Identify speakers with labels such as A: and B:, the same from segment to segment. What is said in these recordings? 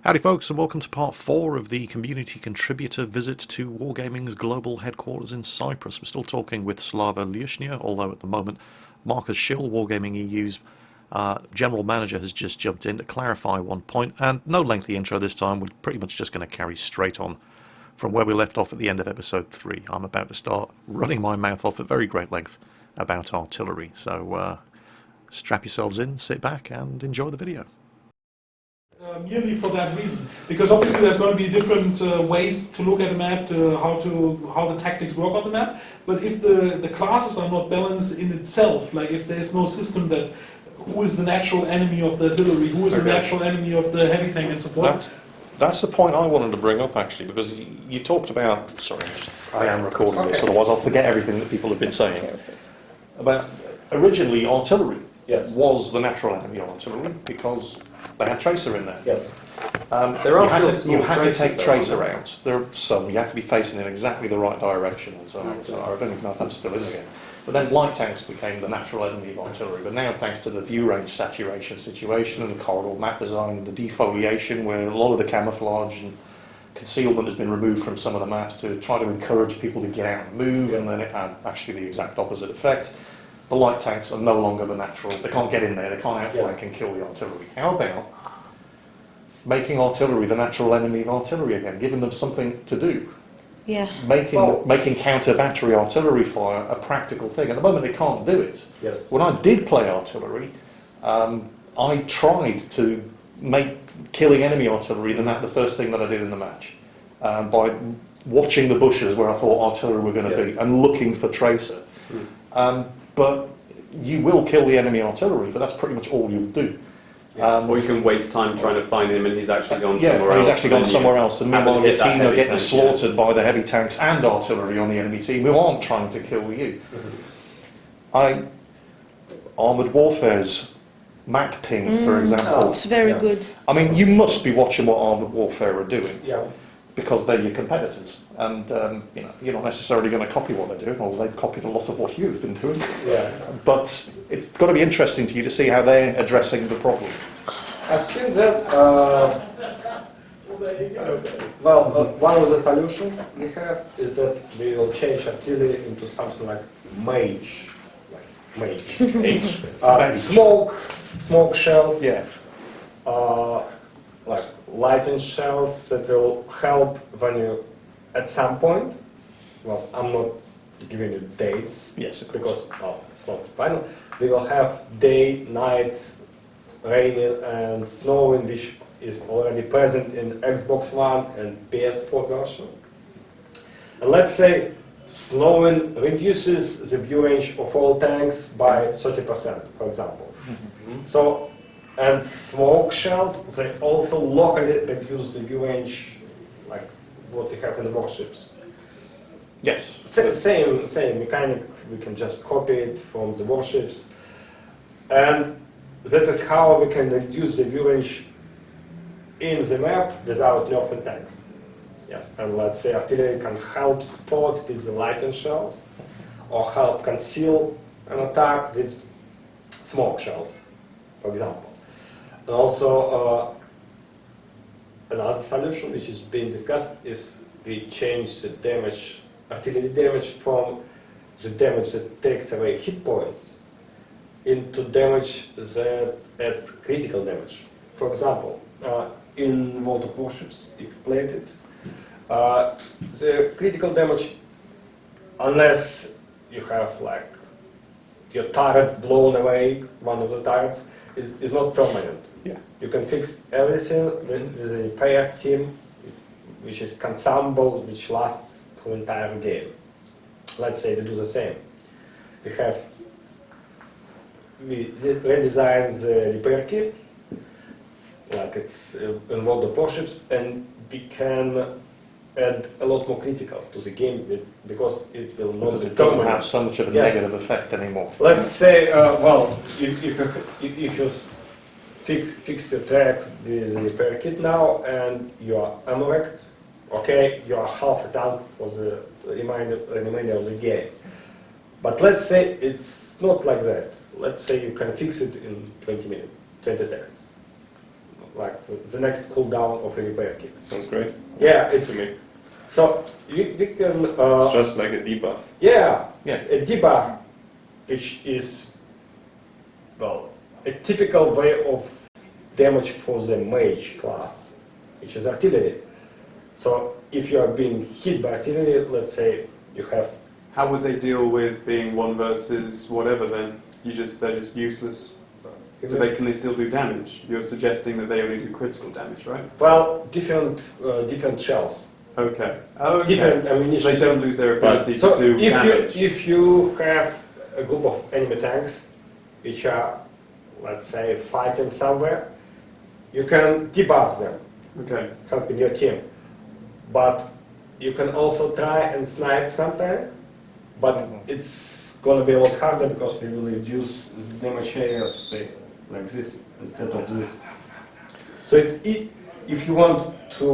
A: Howdy folks, and welcome to part 4 of the community contributor visit to Wargaming's global headquarters in Cyprus. We're still talking with Slava Lyushnia, although at the moment Marcus Schill, Wargaming EU's general manager, has just jumped in to clarify one point, and no lengthy intro this time. We're pretty much just going to carry straight on from where we left off at the end of episode 3. I'm about to start running my mouth off at very great length about artillery, so strap yourselves in, sit back and enjoy the video.
B: Merely for that reason, because obviously there's going to be different ways to look at a map, how the tactics work on the map. But if the classes are not balanced in itself, like if there's no system that who is the natural enemy of the artillery, who is the natural enemy of the heavy tank and so forth.
A: That's the point I wanted to bring up actually, because you talked about. Sorry, I am recording this, otherwise I'll forget everything that people have been saying. About originally artillery was the natural enemy of artillery because they had tracer in there.
C: Yes.
A: You had to take tracer out. There are some. You have to be facing in exactly the right direction and so on. So I don't even know if that's still in again. But then light tanks became the natural enemy of artillery. But now, thanks to the view range saturation situation and the corridor map design, the defoliation, where a lot of the camouflage and concealment has been removed from some of the maps to try to encourage people to get out and move, and then it had actually the exact opposite effect. The light tanks are no longer the natural. They can't get in there. They can't outflank and kill the artillery. How about making artillery the natural enemy of artillery again, giving them something to do?
D: Yeah.
A: Making counter-battery artillery fire a practical thing. At the moment, they can't do it.
C: Yes.
A: When I did play artillery, I tried to make killing enemy artillery the first thing that I did in the match, by watching the bushes where I thought artillery were going to be and looking for tracer. But you will kill the enemy artillery, but that's pretty much all you'll do.
C: Or you can waste time trying to find him and he's actually gone somewhere else.
A: He's actually gone somewhere else, and meanwhile your team are getting slaughtered by the heavy tanks and artillery on the enemy team who aren't trying to kill you. Armoured Warfare's map ping, for example.
D: It's very good.
A: I mean, you must be watching what Armoured Warfare are doing.
C: Yeah.
A: Because they're your competitors, and you're not necessarily going to copy what they're doing, or they've copied a lot of what you've been doing.
C: Yeah.
A: But it's got to be interesting to you to see how they're addressing the problem.
E: I've seen that. One of the solutions we have is that we will change artillery into something like mage, smoke shells.
A: Yeah.
E: Like lightning shells that will help when you, at some point, well, I'm not giving you dates,
A: Yes, of
E: because it's not final. We will have day, night, raining and snowing, which is already present in Xbox One and PS4 version. And let's say snowing reduces the view range of all tanks by 30%, for example. So. And smoke shells, they also locally reduce the view range, like what we have in the warships.
A: Yes.
E: Same mechanic, we can just copy it from the warships. And that is how we can reduce the view range in the map without nerfing tanks. Yes, and let's say artillery can help spot with the lightning shells, or help conceal an attack with smoke shells, for example. And also, another solution which is being discussed is we change the damage, artillery damage, from the damage that takes away hit points into damage that at critical damage. For example, in World of Warships, if you played it, the critical damage, unless you have like your turret blown away, one of the turrets, is not permanent.
A: Yeah.
E: You can fix everything with a repair team, which is consumable, which lasts the entire game. Let's say they do the same. We redesign the repair kit, like it's in World of Warships, and we can add a lot more criticals to the game because it will not
A: Because
E: be
A: it doesn't
E: permanent.
A: have so much of a negative effect anymore.
E: Let's say, if you fix your track with the repair kit now and you are ammo-wrecked, okay, you are half a tank for the remainder of the game. But let's say it's not like that. Let's say you can fix it in 20 seconds. like the next cooldown of a repair kit.
D: Sounds great.
E: Yeah,
D: To
E: it's
D: me.
E: so we can
D: It's just like a debuff.
E: yeah,
A: Yeah.
E: a debuff, which is well a typical way of damage for the mage class, which is artillery. So if you are being hit by artillery, let's say you have
C: How would they deal with being one versus whatever then? They're just useless. Can they still do damage? You're suggesting that they only do critical damage, right?
E: well different shells,
C: Okay. Okay.
E: different ammunition.
C: So they don't lose their ability
E: So
C: to do damage.
E: if you have a group of enemy tanks which are, let's say, fighting somewhere, you can debuff them,
C: Okay.
E: helping your team. But you can also try and snipe sometime, but it's gonna be a lot harder because we will reduce the damage area to say like this instead of this. So if you want to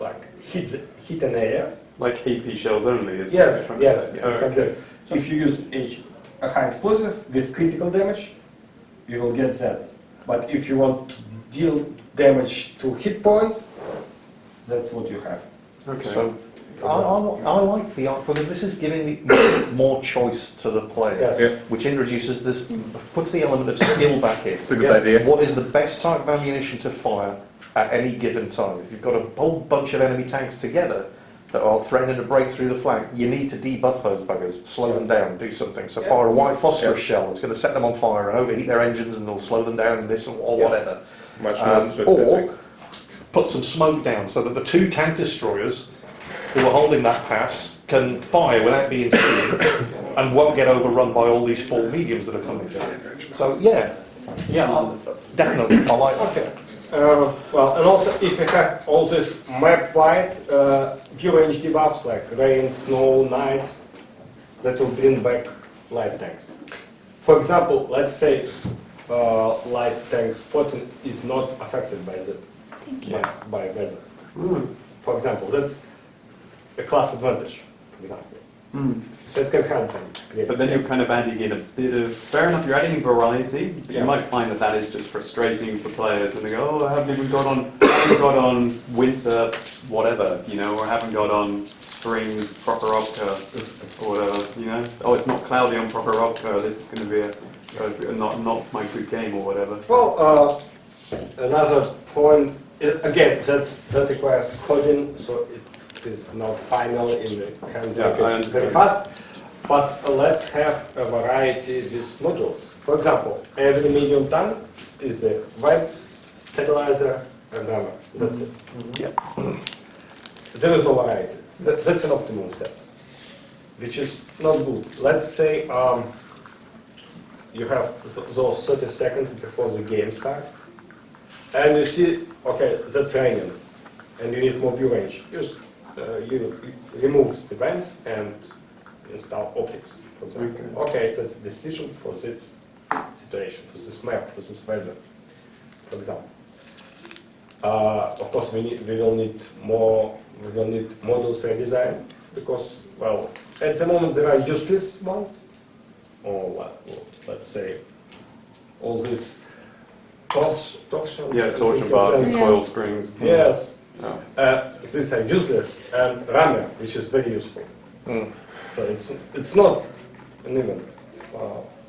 E: like hit an area.
C: Like AP shells only is what
E: Yes,
C: you're trying to
E: yes,
C: say. Oh,
E: exactly.
C: okay.
E: If you use a high explosive with critical damage, you will get that. But if you want to deal damage to hit points, that's what you have.
C: Okay.
A: So I like the because this is giving the more choice to the player,
E: Yes.
D: Yeah.
A: which introduces this, puts the element of skill back in.
D: It's a good
E: Yes.
D: idea.
A: What is the best type of ammunition to fire at any given time? If you've got a whole bunch of enemy tanks together that are threatening to break through the flank, you need to debuff those buggers, slow them down, do something. So
E: Yeah.
A: fire a white phosphorus
D: Yeah.
A: shell that's going to set them on fire and overheat their engines and it'll slow them down and this or
E: Yes.
A: whatever.
D: Much more
A: Or
D: specific.
A: put some smoke down so that the two tank destroyers who are holding that pass can fire without being seen and won't get overrun by all these four mediums that are coming through. So definitely, I like that.
E: Okay. Well, and also if you have all this map-wide view range debuffs like rain, snow, night, that will bring back light tanks. For example, let's say light tank spotting is not affected by that, by weather.
C: Mm.
E: For example, that's a class advantage, for example.
C: Mm.
E: That can help them.
C: But then you're kind of adding in a bit of, fair enough, you're adding in variety, but
E: Yeah.
C: you might find that that is just frustrating for players and they go, oh, I haven't even got on winter whatever, you know, or I haven't got on spring Prokhorovka or whatever, you know. Oh, it's not cloudy on Prokhorovka, this is going to be not my good game or whatever.
E: Well, another point, again, that requires coding, so it is not final in the hand
C: Yeah, I
E: very
C: understand.
E: fast. But let's have a variety with modules. For example, every medium tank is a vents, stabilizer, and armor. That's it. There is no variety. That's an optimal set, which is not good. Let's say you have those 30 seconds before the game starts, and you see, okay, that's raining, and you need more view range. You remove the vents and install optics, for example. Okay, that's a decision for this situation, for this map, for this weather, for example. Of course, we will need modules redesign because, well, at the moment there are useless ones, or let's say all these torsions.
C: Yeah, torsion bars and coil springs.
E: Yes.
C: Oh.
E: These are useless, and rammer, which is very useful. So it's not an even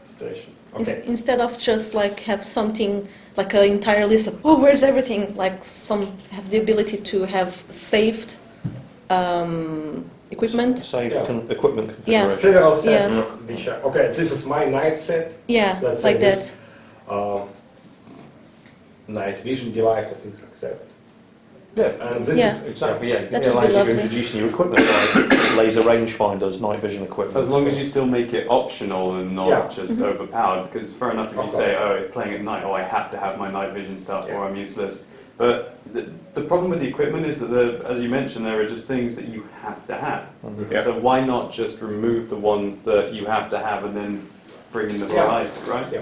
E: situation. Okay.
F: Instead of just like have something like an entire list of where's everything, like some have the ability to have saved equipment.
A: Save
E: Yeah.
A: equipment
F: Yeah.
A: configuration.
E: Several sets,
F: Yeah.
E: which are okay. This is my night set.
F: Yeah,
E: Let's say
F: like
E: this,
F: that.
E: Night vision device or things like that.
A: Yeah,
E: And this
F: Yeah.
E: is
A: exactly. Yeah,
F: That
A: it
F: would be
A: allows you to
F: lovely.
A: introduce new equipment like laser rangefinders, night vision equipment.
C: As long as you still make it optional and not
E: Yeah.
C: just overpowered, because fair enough if you
E: Of
C: say,
E: course.
C: oh, playing at night, oh, I have to have my night vision stuff
E: Yeah.
C: or I'm useless. But the problem with the equipment is that, as you mentioned, there are just things that you have to have.
D: Yeah.
C: So why not just remove the ones that you have to have and then bring in the
E: Yeah.
C: variety, right?
E: Yeah.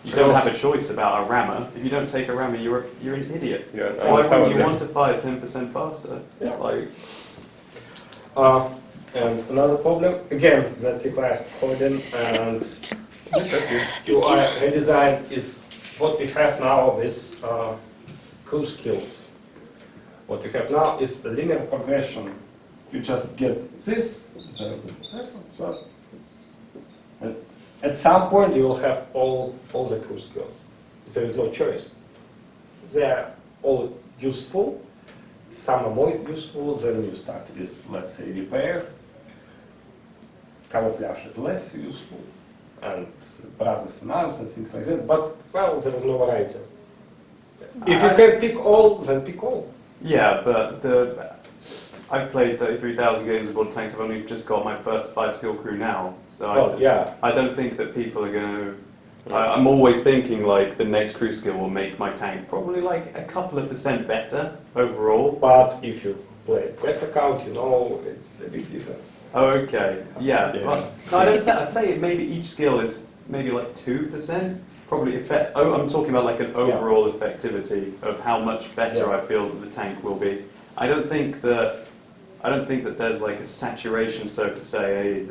C: You don't have a choice about a rammer. If you don't take a rammer, you're an idiot.
D: Yeah,
C: Why
D: how
C: would you
D: them?
C: want to fire 10% faster?
E: Yeah.
C: It's like,
E: And another problem again that requires coding and UI redesign is what we have now with crew skills. What you have now is the linear progression. You just get this, then so. And at some point you will have all the crew skills. There is no choice. They are all useful. Some are more useful. Then you start with, let's say, repair. Camouflage is less useful, and brothers and arms and things like that. But well, there is no variety. If you can pick all, then pick all.
C: Yeah, but I've played 33,000 games of World of Tanks. I've only just got my first 5-skill crew now, so I don't think that people are going to. I'm always thinking like the next crew skill will make my tank probably like a couple of % better overall.
E: But if you play press account, you know it's a big difference.
C: Okay, yeah. But, no, I'd say maybe each skill is maybe like 2%. Probably I'm talking about like an overall effectivity of how much better I feel that the tank will be. I don't think that there's like a saturation, so to say.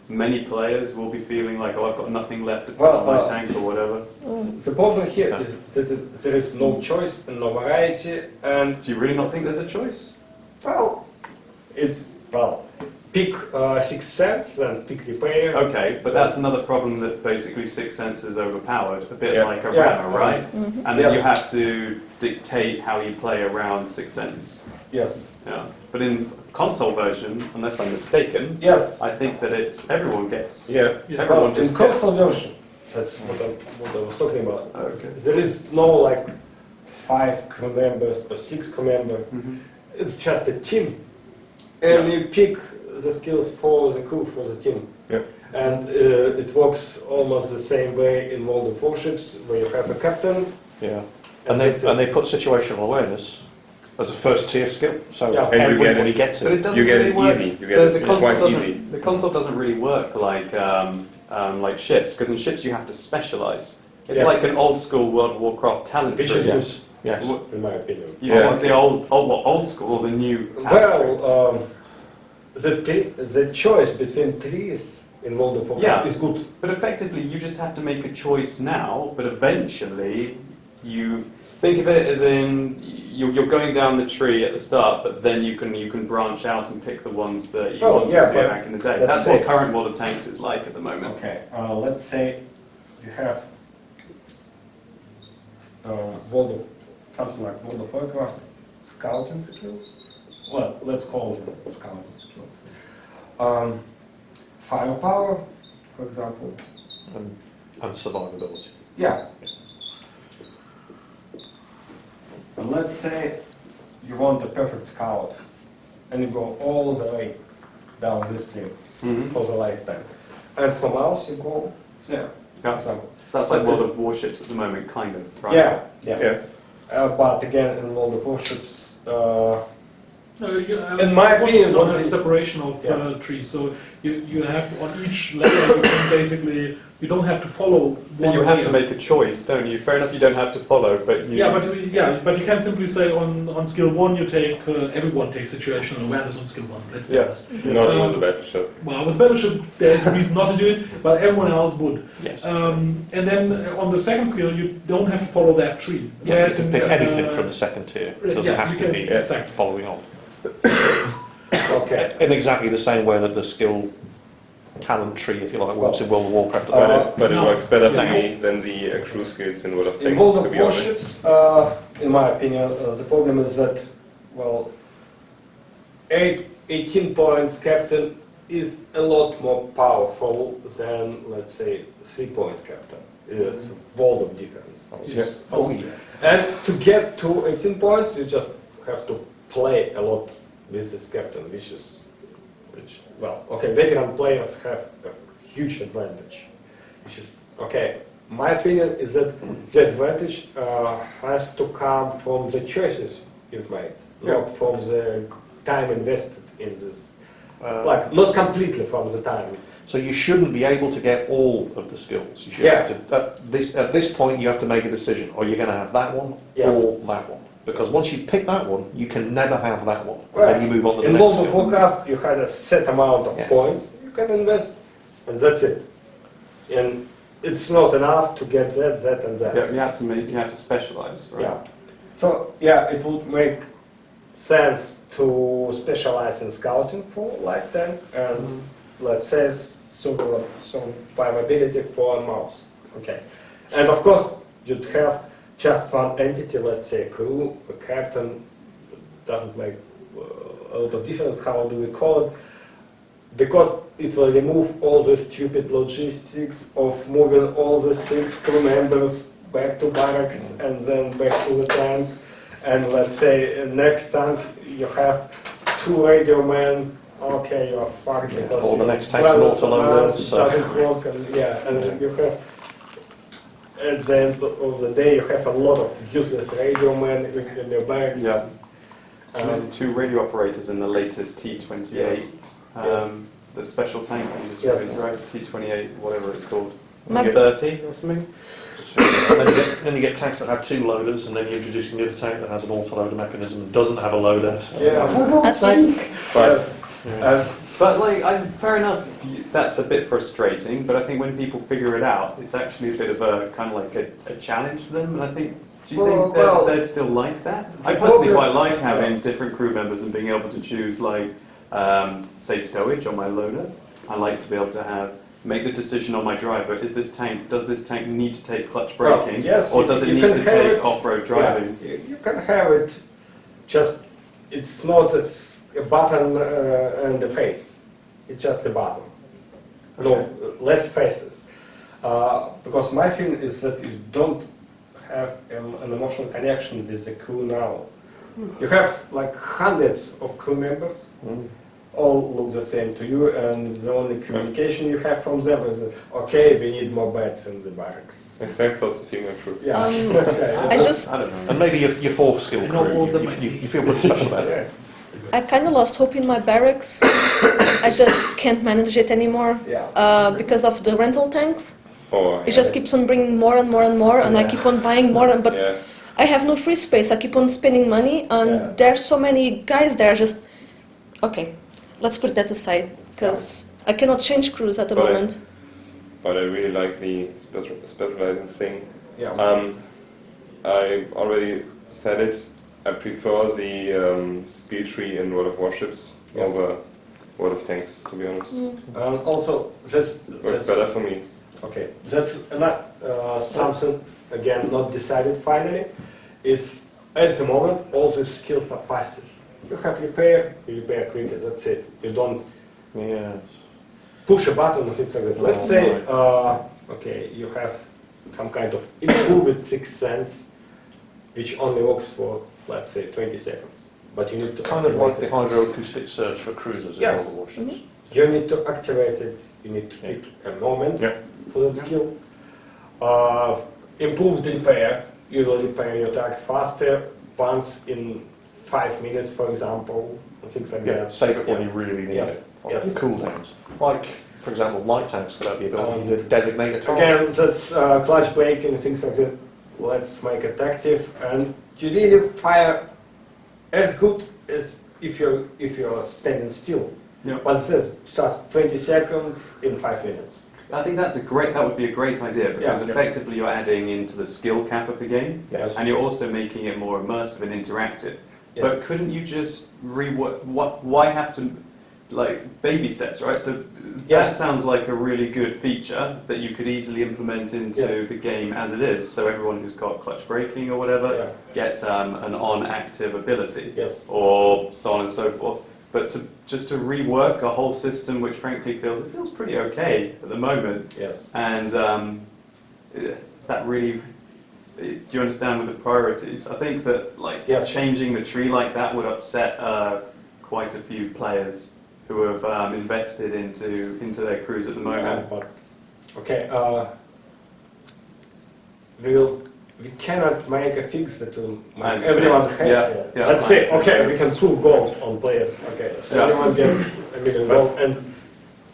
C: Many players will be feeling like, oh, I've got nothing left to put on my tank or whatever.
E: The problem here is that there is no choice and no variety. And
C: do you really not think there's a choice?
E: Well, pick 6 cents and pick repair.
C: Okay, but that's another problem that basically 6 cents is overpowered, a bit like a rammer, right?
F: Mm-hmm.
C: And then you have to dictate how you play around 6 cents.
E: Yes.
C: Yeah. But in console version, unless I'm mistaken, I think that everyone gets.
E: Yeah.
C: Everyone just
E: in console version, that's what I was talking about.
C: Okay.
E: There is no like 5 crew members or 6 crew members.
C: Mm-hmm.
E: It's just a team, and you pick the skills for the crew for the team.
A: Yeah.
E: And it works almost the same way in World of Warships, where you have a captain.
A: Yeah. And they put situational awareness as a first tier skill, so everybody gets it.
C: But it doesn't
D: You get
C: really
D: it
C: work.
D: easy. You get it quite easy.
C: The console doesn't really work like ships, because in ships you have to specialize. It's like an old school World of Warcraft talent
E: Which
C: tree.
E: is
A: Yes.
E: in my opinion.
C: You want the old school or the new talent tree?
E: The choice between trees in World of Warcraft is good.
C: But effectively, you just have to make a choice now, but eventually you think of it as in you're going down the tree at the start, but then you can branch out and pick the ones that you wanted to back in the day. That's what current World of Tanks is like at the moment.
E: Okay, let's say you have something like World of Warcraft scouting skills. Well, let's call them scouting skills. Firepower, for example.
A: And survivability.
E: Yeah. And let's say you want a perfect scout, and you go all the way down this stream for the lifetime. And from us you go there, for example.
C: So that's like World of Warships at the moment, kind of, right?
E: Yeah. But again, in World of Warships,
B: in
E: my opinion,
B: you don't have separation of trees. So you have on each level you can basically you don't have to follow.
C: Then you have to make a choice, don't you? Fair enough, you don't have to follow, but you.
B: But you can simply say on skill 1 you take everyone takes situational awareness on skill 1. Let's be honest.
D: Not with the battleship.
B: Well, with battleship there's a reason not to do it, but everyone else would.
A: Yes.
B: And then on the second skill you don't have to follow that tree.
A: You can pick anything from the second tier. It doesn't have to be following on.
E: Okay.
A: In exactly the same way that the skill talent tree, if you like, works in World of Warcraft at the moment.
D: But it works better for me than the crew skills in World of Tanks,
E: In World
D: to
E: of
D: be honest.
E: Warships, in my opinion, the problem is that, 18 points captain is a lot more powerful than, let's say, 3-point captain. It's a world of difference. And to get to 18 points, you just have to play a lot with this captain, veteran players have a huge advantage. My opinion is that the advantage has to come from the choices you've made, not from the time invested in this. Not completely from the time.
A: So you shouldn't be able to get all of the skills. You should have to, at this point, you have to make a decision. Are you going to have that one or that one? Because once you pick that one, you can never have that one. And then you move on to the
E: in
A: next
E: World of Warcraft, you had a set amount of points you can invest, and that's it. And it's not enough to get that, and that.
C: Yeah, you have to specialize, right?
E: Yeah. So yeah, it would make sense to specialize in scouting for light tank and let's say some survivability for a mouse. Okay, and of course you'd have just one entity, let's say a crew, a captain. Doesn't make a lot of difference how do we call it, because it will remove all the stupid logistics of moving all the 6 crew members back to barracks and then back to the tank. And let's say next tank you have 2 radio men. Okay, you're fucked because
A: or the next tank's an autoloader, so
E: doesn't work, and and you have at the end of the day you have a lot of useless radio men in your barracks.
C: Yeah. 2 radio operators in the latest T28,
E: Yes.
C: the special tank you just
E: Yes.
C: raised, right? T28, whatever it's called.
F: My-
C: 30 or something?
A: and then you get tanks that have 2 loaders, and then you introduce another tank that has an autoloader mechanism and doesn't have a loader. So
F: That's just,
E: Yes.
C: But like, fair enough, that's a bit frustrating, but I think when people figure it out, it's actually a bit of a kind of like a challenge to them, and I think, do you think they'd still like that? I personally quite like having different crew members and being able to choose like safe stowage on my loader. I like to be able to make the decision on my driver, does this tank need to take clutch braking,
E: yes,
C: or does it need to take off-road driving?
E: Yeah, you can have it, just it's not a button and a face, it's just a button. No, less faces. Because my feeling is that you don't have an emotional connection with the crew now. You have like hundreds of crew members, all look the same to you, and the only communication you have from them is, okay, we need more beds in the barracks.
D: Except also feeling true.
E: Yeah.
F: I just,
C: I don't know.
A: and maybe your 4th skill crew, you feel pretty special about it.
F: I kind of lost hope in my barracks. I just can't manage it anymore because of the rental tanks.
D: Oh,
F: It just keeps on bringing more and more and more, and I keep on buying more. But I have no free space. I keep on spending money, and there's so many guys there. Just okay, let's put that aside because I cannot change crews at the moment.
D: But I really like the specializing thing.
E: Yeah.
D: I already said it. I prefer the skill tree in World of Warships over World of Tanks, to be honest.
E: And also,
D: Works better for me.
E: Okay, that's not something again not decided finally. Is at the moment all these skills are passive. You have repair, you repair quicker. That's it. You don't push a button and hit something. Let's say okay, you have some kind of improved sixth sense, which only works for let's say 20 seconds. But you need to
A: kind of like the hydroacoustic search for cruisers in World of Warships.
E: You need to activate it. You need to pick a moment for that skill. Improved repair. You will repair your tanks faster, once in 5 minutes, for example, and things like that.
A: Save it when you really need it. On cooldowns. Like, for example, light tanks could have the ability to designate a time.
E: Again, that's clutch braking and things like that. Let's make it active, and you really fire as good as if you're standing still.
C: Yeah.
E: But this just 20 seconds in 5 minutes.
C: I think that would be a great idea because effectively you're adding into the skill cap of the game, and you're also making it more immersive and interactive.
E: Yes.
C: But couldn't you just why have to, like, baby steps, right? So that sounds like a really good feature that you could easily implement into the game as it is. So everyone who's got clutch braking or whatever gets an on-active ability, or so on and so forth. But just to rework a whole system, which frankly feels pretty okay at the moment.
E: Yes.
C: And is that really? Do you understand with the priorities? I think that changing the tree like that would upset quite a few players who have invested into their crews at the moment.
E: We cannot make a fix that will make everyone happy.
C: Yeah,
E: Let's say, we can prove gold on players. Everyone gets a million gold, and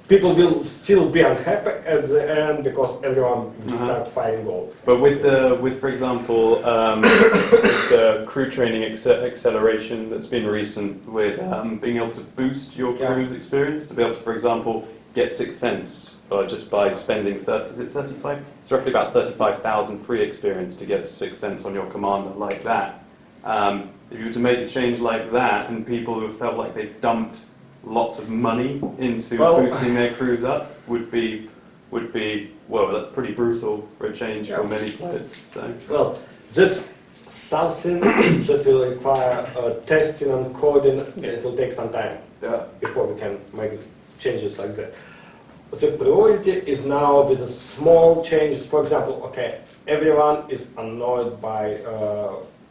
E: people will still be unhappy at the end because everyone will start firing gold.
C: But with for example, the crew training acceleration that's been recent, with being able to boost your crew's experience, to be able to, for example, get Sixth Sense, just by spending 35? It's roughly about 35,000 free experience to get Sixth Sense on your commander like that. If you were to make a change like that, and people who felt like they dumped lots of money into boosting their crews up, would be well, that's pretty brutal for a change for many players. So
E: well, that's something that will require testing and coding. It will take some time before we can make changes like that. But the priority is now with the small changes. For example, okay, everyone is annoyed by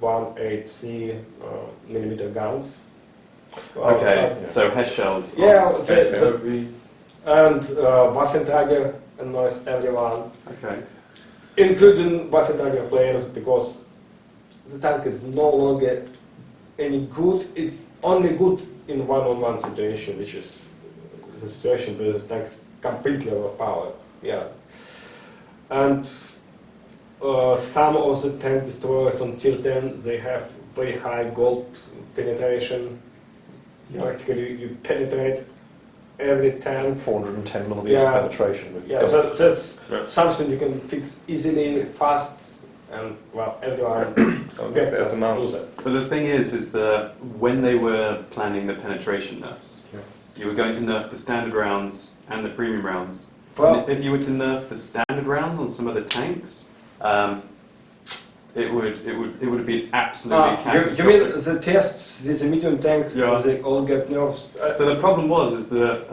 E: 183 millimeter guns.
C: okay, so head shells.
E: Yeah, and Waffentrager annoys everyone,
C: Okay.
E: including Waffentrager players, because the tank is no longer any good. It's only good in one-on-one situation, which is the situation where the tank is completely overpowered. Yeah, and some of the tank destroyers on tier 10, they have very high gold penetration. Practically, you penetrate every tank.
A: 410 millimeters penetration with
E: that's something you can fix easily, fast, and well, everyone expects us to do that.
C: But the thing is that when they were planning the penetration nerfs, you were going to nerf the standard rounds and the premium rounds.
E: Well,
C: if you were to nerf the standard rounds on some of the tanks, it would be absolutely catastrophic.
E: you mean the tests with the medium tanks? They all get nerfs.
C: So the problem is that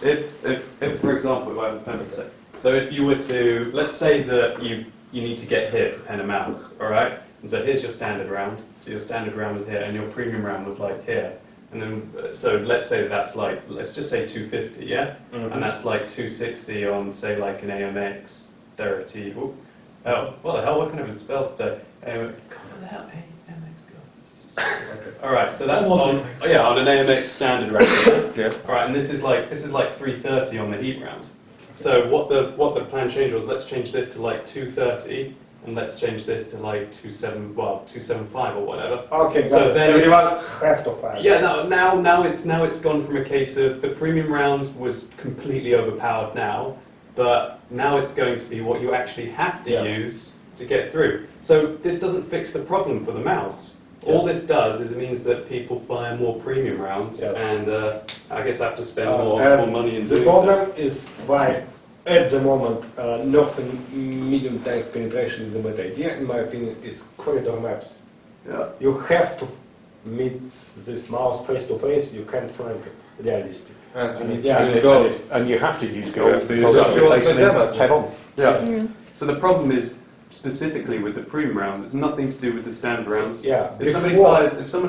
C: if for example, so if you were to, let's say that you need to get here to pen a mouse, all right? And so here's your standard round. So your standard round was here, and your premium round was like here. And then, so let's say that's like, let's just say 250, yeah? And that's like 260 on, say, like an AMX 30. Ooh. Oh, what the hell, what can I even spell today? Where the hell, AMX go? Alright, so that's on an AMX standard round.
D: Yeah.
C: Alright, and this is like 330 on the heat round. So what the plan change was, let's change this to like 230, and let's change this to like 275 or whatever.
E: Okay,
C: so then
E: everyone have to fight.
C: Yeah, now it's gone from a case of the premium round was completely overpowered now, but now it's going to be what you actually have to use to get through. So this doesn't fix the problem for the mouse. All this does is it means that people fire more premium rounds, and I guess I have to spend more money in doing so.
E: The problem is why, at the moment, nerfing medium tanks penetration is a bad idea, in my opinion, is corridor maps.
C: Yeah.
E: You have to meet this mouse face to face, you can't flank it realistic.
A: and you have to use gold because you're facing it head on.
C: Yeah. So the problem is specifically with the premium round, it's nothing to do with the standard rounds.
E: Yeah.
C: If somebody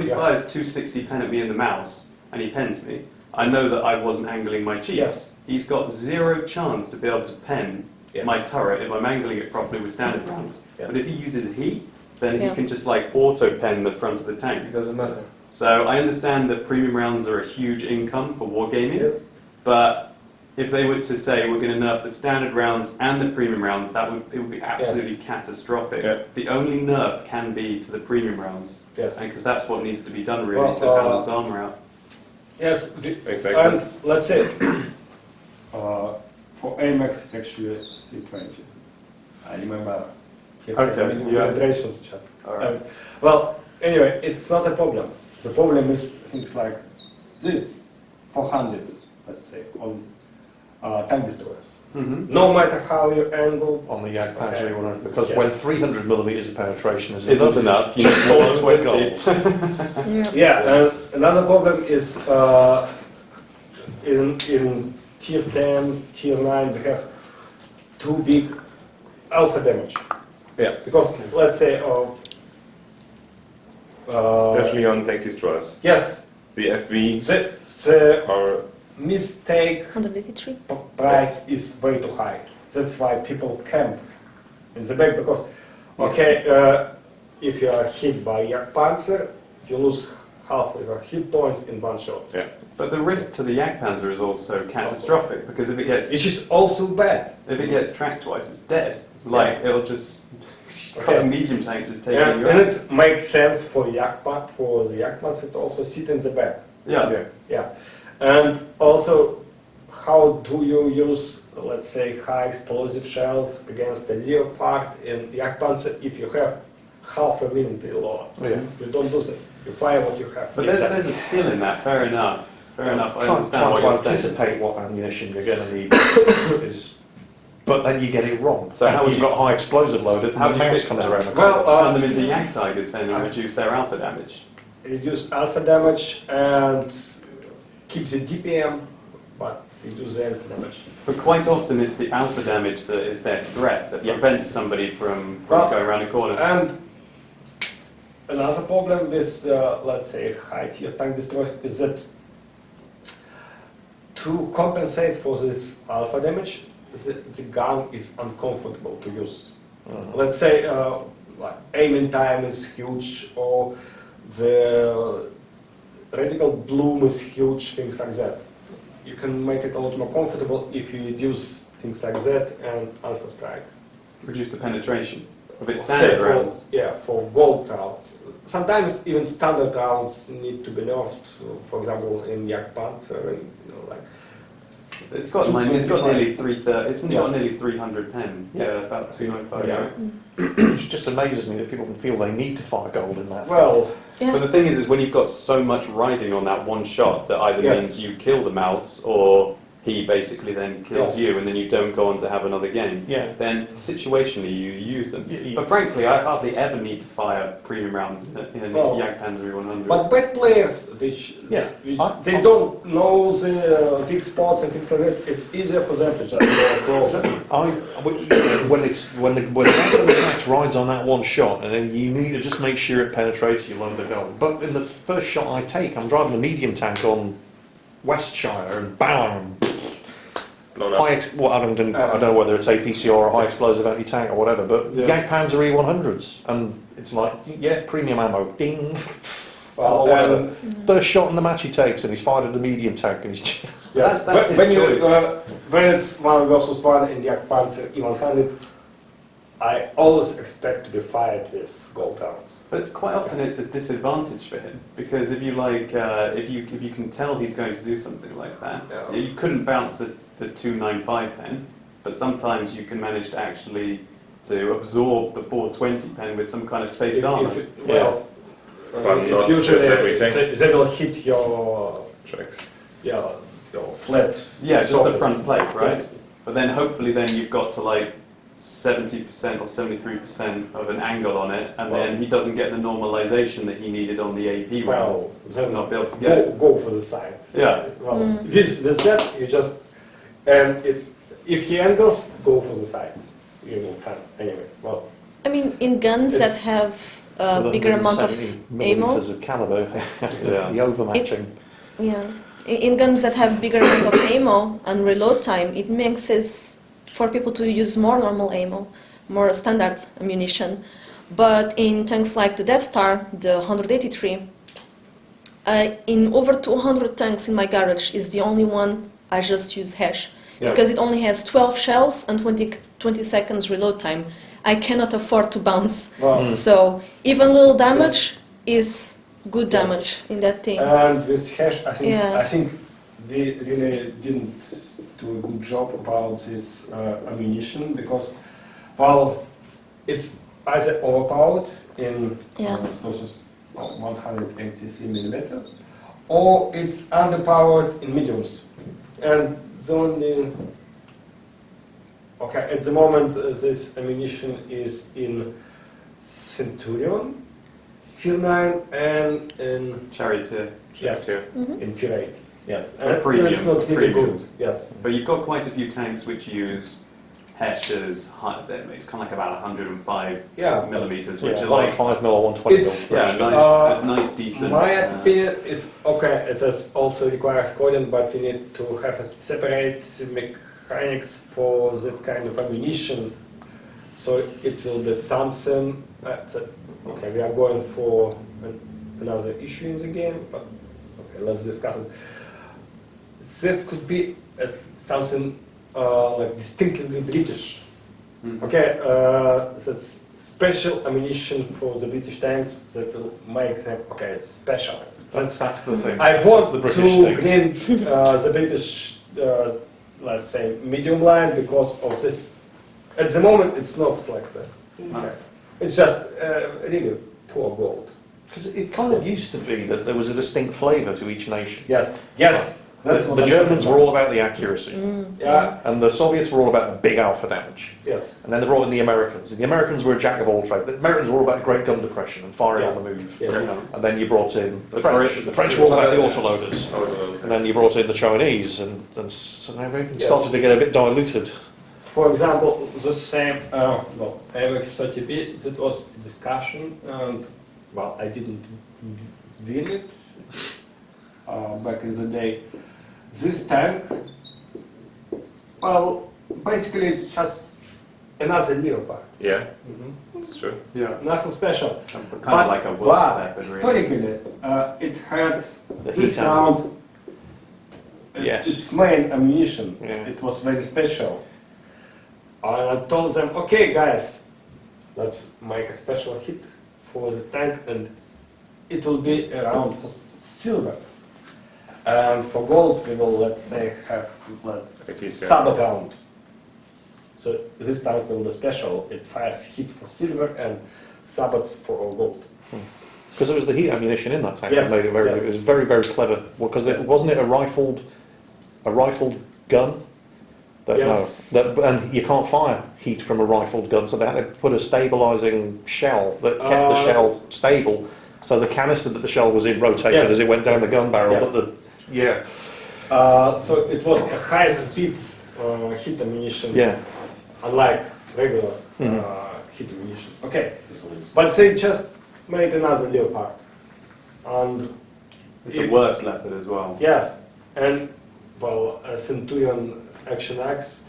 C: fires 260 pen at me in the mouse and he pens me, I know that I wasn't angling my cheeks.
E: Yes.
C: He's got zero chance to be able to pen my turret if I'm angling it properly with standard rounds.
E: Yes.
C: But if he uses heat, then he can just like auto pen the front of the tank.
D: It doesn't matter.
C: So I understand that premium rounds are a huge income for wargaming, but if they were to say we're going to nerf the standard rounds and the premium rounds, it would be absolutely catastrophic. Yeah. The only nerf can be to the premium rounds, because that's what needs to be done really to balance armor out.
E: Yes,
D: exactly.
E: And let's say for AMX it's actually 320. I remember. Penetrations just.
C: Right.
E: Well, anyway, it's not a problem. The problem is things like this, 400, let's say, on tank destroyers. No matter how you angle
A: on the Jagdpanzer, because when 300 millimeters of penetration isn't
C: enough, you
A: need gold.
E: Another problem is in tier 10, tier 9, we have too big alpha damage.
C: Yeah.
E: Because let's say
D: especially on tank destroyers.
E: Yes.
D: The FV
E: the mistake
F: 183
E: price is way too high. That's why people camp in the back, because if you are hit by Jagdpanzer, you lose half of your hit points in one shot.
C: Yeah. But the risk to the Jagdpanzer is also catastrophic, because if it gets
E: which is also bad.
C: If it gets tracked twice, it's dead. Like it'll just got a medium tank just taking you
E: and
C: out.
E: it makes sense for the Jagdpanzer to also sit in the back.
C: Yeah.
E: And also, how do you use, let's say, high explosive shells against a Leopard in Jagdpanzer if you have half a minute a lot.
A: Yeah.
E: You don't do that. You fire what you have.
C: But there's a skill in that. Fair enough. Fair enough. I understand
A: Trying
C: what
A: to
C: you're saying.
A: anticipate what ammunition you're going to need is, but then you get it wrong.
C: So how would
A: you've
C: you-
A: got high explosive loaded,
C: How
A: and
C: do
A: the
C: you
A: mouse
C: fix
A: comes
C: that?
A: around the
E: Well,
A: corner.
C: Turn them into Yak Tigers then and reduce their alpha damage.
E: Reduce alpha damage and keep the DPM, but reduce the alpha damage.
C: But quite often it's the alpha damage that is their threat that
A: Yeah.
C: prevents somebody from
E: Well,
C: going around a corner.
E: And another problem with, let's say, high-tier tank destroyers is that to compensate for this alpha damage, the gun is uncomfortable to use. Let's say like aiming time is huge, or the reticle bloom is huge, things like that. You can make it a lot more comfortable if you reduce things like that and alpha strike.
C: Reduce the penetration of its
E: Say
C: standard
E: for-
C: rounds.
E: Yeah, for gold rounds. Sometimes even standard rounds need to be nerfed. For example, in Yak Panzer, and, like
C: It's got
E: 225.
C: nearly 330. It's got
E: Yes.
C: nearly 300 pen.
A: Yeah.
C: Yeah, about 295.
E: Yeah.
C: right?
A: Which just amazes me that people feel they need to fire gold in that.
E: well,
F: Yeah.
C: But the thing is when you've got so much riding on that one shot that either
E: Yes.
C: means you kill the mouse or he basically then kills
E: Yes.
C: you and then you don't go on to have another game.
A: Yeah.
C: Then situationally you use them.
A: Yeah,
C: But frankly, I hardly ever need to fire premium rounds in a
E: Well,
C: Yak Panzer 100.
E: but bad players,
A: Yeah,
E: they don't know the weak spots and things like that. It's easier for them to just go.
A: When the match rides on that one shot, and then you need to just make sure it penetrates, you load the gold. But in the first shot I take, I'm driving a medium tank on Westshire, and bam!
D: Blown up.
A: I don't know whether it's APC or a high explosive anti-tank or whatever, but
C: Yeah.
A: Yak Panzer E100s, and it's like, yeah, premium ammo, ding,
E: Well,
A: or whatever. First shot in the match he takes, and he's fired at a medium tank, and he's just...
C: That's his
E: when
C: choice.
E: when it's 1 versus 1 in Yak Panzer E100, I always expect to be fired with gold rounds.
C: But quite often it's a disadvantage for him because if you if you can tell he's going to do something like that,
E: Yeah.
C: you couldn't bounce the 295 pen, but sometimes you can manage to actually to absorb the 420 pen with some kind of spaced armor.
E: Well,
D: But
E: it's
D: not
E: usually
D: with everything.
E: they will hit your
D: Tracks.
E: your flat.
C: Yeah, just the
E: surface.
C: front plate, right?
E: Yes.
C: But then hopefully then you've got to like 70% or 73% of an angle on it, and then he doesn't get the normalization that he needed on the AP round.
E: Well,
C: He's
E: then
C: not be able to get it.
E: go for the side.
C: Yeah.
E: Well, with that you just if he angles, go for the side. You will can anyway. Well,
F: I mean, in guns that have a bigger amount of
A: 170
F: ammo,
A: millimeters of caliber,
C: Yeah.
A: the overmatching.
F: yeah, in guns that have bigger amount of ammo and reload time, it makes sense for people to use more normal ammo, more standard ammunition. But in tanks like the Death Star, the 183, in over 200 tanks in my garage is the only one I just use hash.
E: Yeah.
F: Because it only has 12 shells and 20 seconds reload time. I cannot afford to bounce.
E: well,
F: So even little damage is good damage in that thing.
E: and with hash,
F: Yeah.
E: I think we really didn't do a good job about this ammunition because, well, it's either overpowered in
F: Yeah.
E: sources of 183 millimeter, or it's underpowered in mediums. And the only okay at the moment this ammunition is in Centurion, Tier 9, and in
C: Charioteer.
E: yes,
F: Mhm.
E: in Tier 8. Yes,
C: A premium,
E: it's not
C: a
E: really
C: premium.
E: good. Yes.
C: But you've got quite a few tanks which use Hesh as high, it's kind of like about 105
E: Yeah.
C: millimeters, which
A: Yeah,
C: are like
A: 5 mil or 120
E: It's-
A: mil.
C: yeah, nice,
E: Uh,
C: nice, decent.
E: My opinion is okay. It has also requires coding, but we need to have a separate mechanics for that kind of ammunition. So it will be something. Okay, we are going for another issue in the game, but okay, let's discuss it. That could be something like distinctly British.
C: Mhm.
E: Okay, that's special ammunition for the British tanks that will make them okay special.
A: That's the thing.
E: I want
A: the
E: to
A: British thing.
E: green the British, let's say, medium line because of this. At the moment, it's not like that. Okay. It's just really poor gold.
A: Because it kind of used to be that there was a distinct flavour to each nation.
E: Yes, yes. That's what
A: The
E: I'm
A: Germans
E: talking
A: were all about the accuracy,
E: Yeah,
A: and the Soviets were all about the big alpha damage.
E: yes.
A: And then they brought in the Americans. And the Americans were a jack of all trades. The Americans were all about great gun depression and firing
E: Yes.
A: on the move.
E: Yes.
A: You know. And then you brought in the
C: The
A: French.
C: British-
A: The French were all about the
C: Yes.
A: autoloaders. And then you brought in the Chinese, and so now everything
E: Yeah.
A: started to get a bit diluted.
E: For example, the same, MX30B, that was discussion, and well, I didn't win it back in the day. This tank, well, basically it's just another Leopard.
D: Yeah, that's true.
C: Yeah.
E: Nothing special.
C: Kind of like a wood
E: but
C: step, really.
E: historically, it had
A: The
E: this
A: heat
E: sound as
A: Yes.
E: its main ammunition.
A: Yeah.
E: It was very special. And I told them, okay, guys, let's make a special hit for the tank, and it will be around for silver. And for gold, we will, let's say, have Sabot round. So this tank will be special. It fires hit for silver and sabots for gold.
A: Because it was the heat ammunition in that tank
E: Yes,
A: that made it very.
E: yes.
A: It was very, very clever. Because wasn't it a rifled gun? That,
E: Yes.
A: No, that, and you can't fire heat from a rifled gun, so they had to put a stabilising shell that kept the shell stable. So the canister that the shell was in rotated
E: Yes.
A: as it went down the gun barrel.
E: Yes.
A: But yeah,
E: So it was a high-speed hit ammunition,
A: yeah.
E: unlike regular
A: Mhm.
E: hit ammunition. Okay, but they just made another Leopard, and
C: It's a worse leopard as well.
E: yes, and well, a Centurion Action X,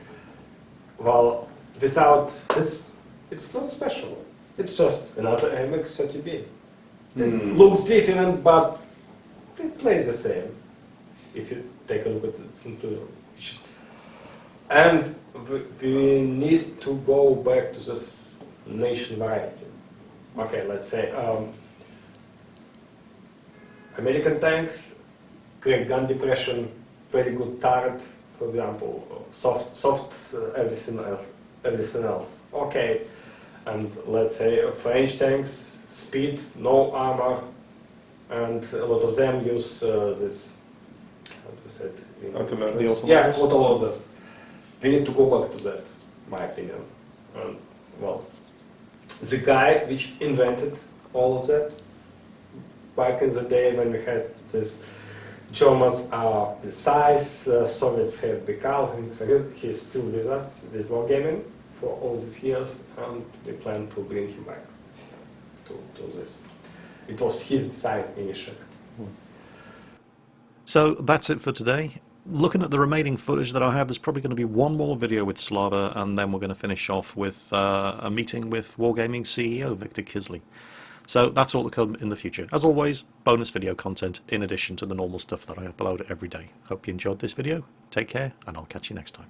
E: well, without this, it's not special. It's just another MX30B. It looks different, but it plays the same. If you take a look at the Centurion. And we need to go back to this nation variety. Okay, let's say American tanks, great gun depression, very good turret, for example, soft everything else. Okay, and let's say French tanks, speed, no armor, and a lot of them use this. How to say it?
D: Autoloaders.
E: Yeah, autoloaders. We need to go back to that, my opinion. And, well, the guy which invented all of that back in the day when we had this Germans are precise, Soviets have become, he's still with us, with wargaming for all these years, and we plan to bring him back to this. It was his design initially.
A: So that's it for today. Looking at the remaining footage that I have, there's probably going to be one more video with Slava, and then we're going to finish off with a meeting with Wargaming CEO Victor Kisley. So that's all to come in the future. As always, bonus video content in addition to the normal stuff that I upload every day. Hope you enjoyed this video. Take care, and I'll catch you next time.